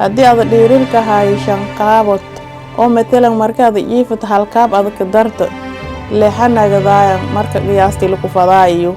haddii aad dhirirka hay shan qaabod oo matalan markaad jiifto hal qaab aad ka darto leexanagadaaya marka qiyaastii lagu fadaayo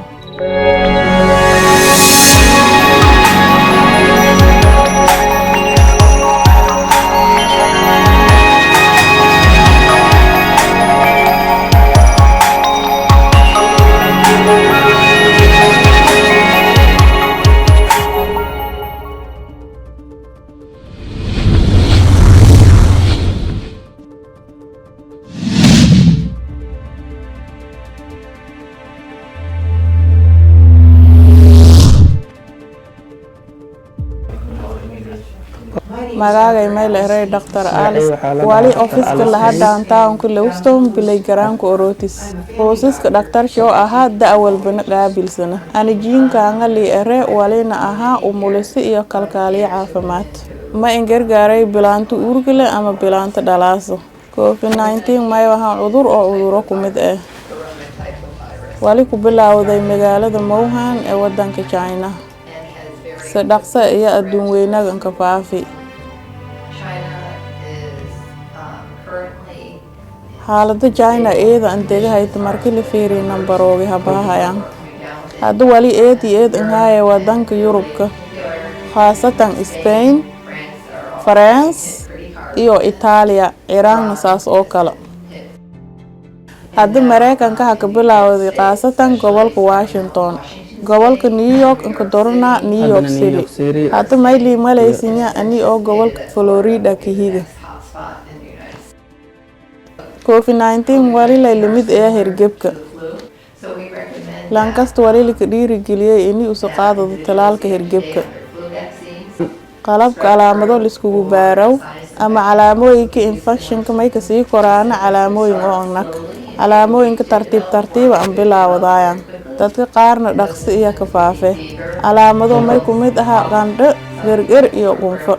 magacay meel eray Dr. Alice wali office la downtown ku Lewiston bilay garanku orotis hoosaska Dr. Show aha daawal bana qaabilsana ani jiinka ngali eray walina aha umulisi iyo kalkaaliye caafimaad ma ingargaaray bilaantu urgale ama bilaanta dhalaaso COVID-19 ma yahay cudur oo cuduro kumid ah wali ku bilaawday magaalada Wuhan ee wadanka China sadaqsa iyo adduun weynaga ka faafi xaaladda China eeda antegahay markii la fiiriyo nambarooga habahayaan hadda wali eed inay wadanka Yurubka khaasatan Spain France iyo Italia Iran saas oo kale hadda Mareykanka ka bilaawday khaasatan gobolka Washington gobolka New York inka dorna New York City hadda mayli Malaysia ani oo gobolka Florida ka higa COVID-19 wali la limid ee hergebka lankasta wali la dhiirigeliyay inay u soo qaado talaalka hergebka qalabka calaamado la isku baaraw ama calaamooyinka infection-ka may ka sii koraan calaamooyin oo anag calaamooyinka tartiib aan bilaawdayaan dadka qaarna dhaqsi iyo ka faafe calaamado may ku mid aha qandho gargar iyo qunfo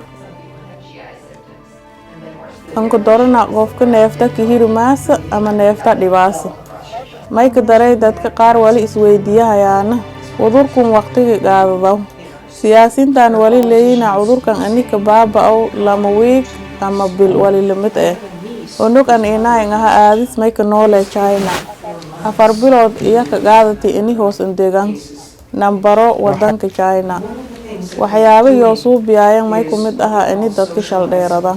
anku dorna qofka neefta ka hirmaasa ama neefta dhibaasa may ka daray dadka qaar wali isweydiiyayaan cudurkan waqtiga qaadado siyaasiintan wali leeyina cudurkan anika baabaa lama week ama bil wali limit ah onugan inay ngaha aadis may ka noole China afar bilood iyo ka qaadatay inay hoos deegan nambaro wadanka China waxyaabo iyo suubiyaayeen may ku mid aha in dadka shal dheerada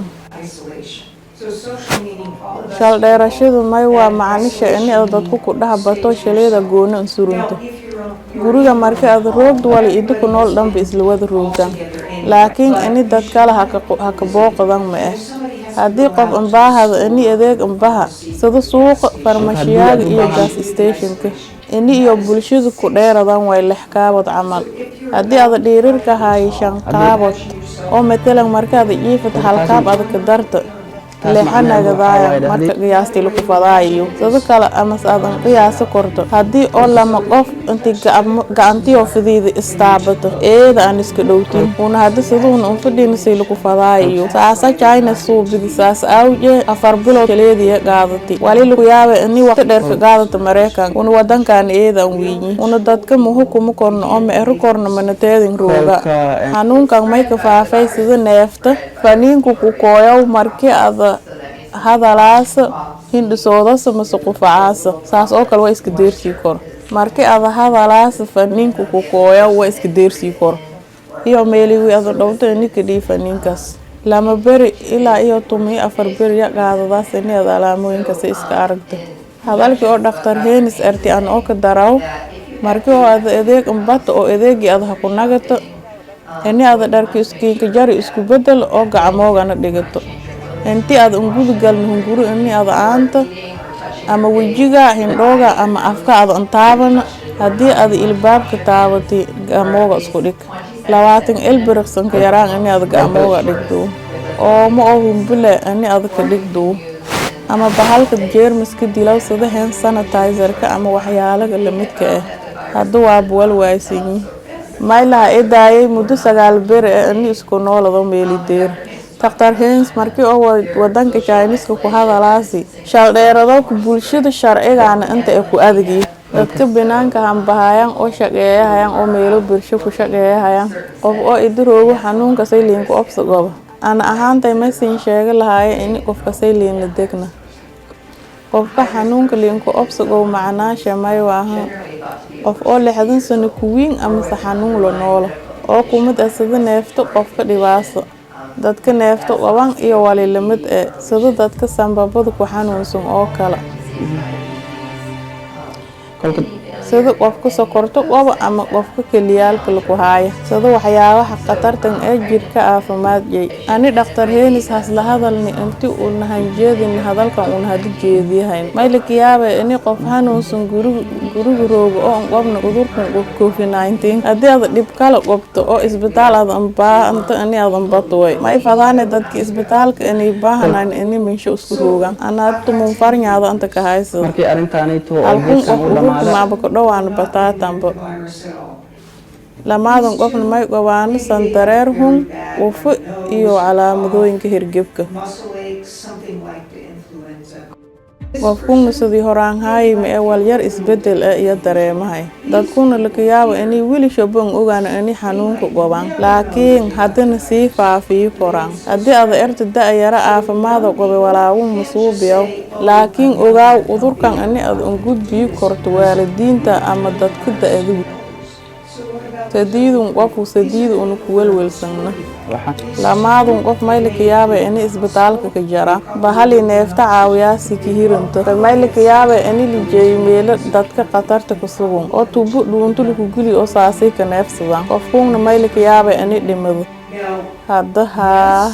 shal dheerashadu may waa macnisha in dadku ku dhahabato shaleeda goona surunta guriga marka aad roogd wali idku nool dhanba isla wada roogdan laakiin in dad kale ha ka booqdan ma ah hadii qof baahada in adeeg baha sida suuqa farmashiyaga iyo gas station-ka in iyo bulshadu ku dheeradan way lixkaabad camal hadii aad dhirirka hay shan qaabad oo matalan marka aad jiifto hal qaab aad ka darto leexanagadaaya marka qiyaastii lagu fadaayo sidoo kale ama saadan qiyaas korto hadii oo lama qof inta gacantiyo fidiida istaabato eeda aan iska dhowtiin una hadda sidoo fadhiinay lagu fadaayo saasa China suubidi saas awje afar bilood kaleediya qaadati wali lagu yaabay in waqti dheer ka qaadato Mareykan una wadankan eeda weeyni una dadka muhukumo korno oo meero korno manateedin rooga xanuunkan may ka faafay sida neefta faniinku ku kooyow markii aad hadalaas hindisooda samso qufacaasa saas oo kale way iska deersii kor markii aad hadalaas faniinku ku kooyow way iska deersii kor iyo meeliwi aad dhawto ninka dhiifaninkaas lama bari ilaa iyo 14 bari ya qaadadaas in aad calaamooyinka si iska aragto hadalkii oo Dr. Henis arti aan oo ka daraw markii oo aad adeeg bato oo adeegi aad ku nagato in aad dharka iskiinka jari isku bedel oo gacmoogana dhigato intii aad ungudu galno hunguru in aad aanta ama wajiga hindhooga ama afka aad antaaban hadii aad ilbaabka taabati gacmooga isku dhig 20 ilbiriqsan ka yaraan in aad gacmooga dhigto oo ma oo humbule in aad ka dhigdo ama bahalka jeermiska dilaw sida hand sanitizer-ka ama waxyaalaha la midka ah hadda waa buwal waaysin maylaha eedaayay muddo 9 bir in isku noolado meelideer Dr. Henis markii oo wadanka Chinese ku hadalaasi shal dheerado ku bulshada sharciga inta ay ku adeegay dadka banaanka hanbahayaan oo shaqeeyayaan oo meelo bulsho ku shaqeeyayaan qof oo idroogo xanuunka sayliinku obsagooba ana ahaantay maysan sheega lahaay in qofka sayliin la degna qofka xanuunka liinku obsago macnaasha may waahan qof oo 60 sano ku weyn ama xanuun la noolo oo kumid asada neefto qofka dhibaaso dadka neefto qaban iyo wali lamid sida dadka sanbabada ku xanuunsan oo kala sida qofka sokorto qabo ama qofka keliyaalka lagu haayo sida waxyaabaha khatartan ee jirka caafimaadkay ani dhaqtar heenis hasla hadalni intii uu nahanjeedin hadalkan uu hada jeediyahayn maylikiyaaba in qof xanuunsan guriga roogo oo qofna cudurkan COVID-19 hadii aad dib kala qabto oo isbitaal aad baahanta ani aad batway may fadaan dadka isbitaalka inay baahanaan in meesha isku roogan ana tumun farnyaada anta ka hayso markii arintaani too oo dhawaan bataatanba lamadan qofna may qabaan sandareer hun ufu iyo calaamadooyinka hirgebka qofkuna sidii horaan haayay ee walyar isbedel iyo dareemahay dadkuna la yaabo inay wili shaban ogaan in xanuunka qabaan laakiin hadana si faafiyo koraan hadii aad ertada yara caafimaad qabo walaawo masuubiyo laakiin ogaaw udurkan in aad gudbiyo korto waalidiinta ama dadka da'du tadiidun qof sadiidun ku welwelsanna lamaadun qof maylka yaaba in isbitaalka ka jara bahali neefta caawiyaasi ka hiranto maylka yaaba in lijay meel dadka qatarta ku sugan oo tubu dhuuntu ku guli oo saasi ka neefsadan qofkuna maylka yaaba in dhimado hadaha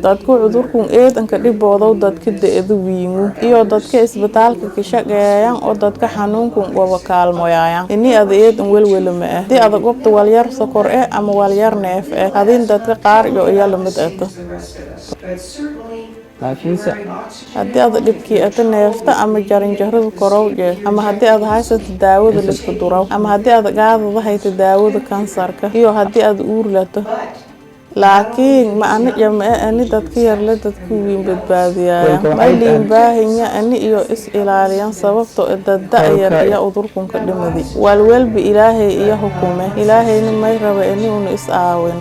dadku cudurkun eedanka dhiboodo dadka da'du wiingu iyo dadka isbitaalka ka shaqeeyaan oo dadka xanuunkan qaba kaalmoyaan inii adeedan welwelma ah hadii aad qofta walyar sokor ama walyar neef hadin dadka qaar iyo lamid ah laakiinse hadii aad dhibkii aad neefta ama jaranjarada korowje ama hadii aad haysato daawada la isku duraw ama hadii aad qaadada hayto daawada kansarka iyo hadii aad uur lato laakiin ma ana jamaa'ani dadka yar la dadku weyn badbaadiyay mayliin baahanya ani iyo is ilaaliyan sababtoo dad yar iyo udurkun ka dhimadi walwalba ilaahay iyo hukume ilaahayna may raba inuu is aawin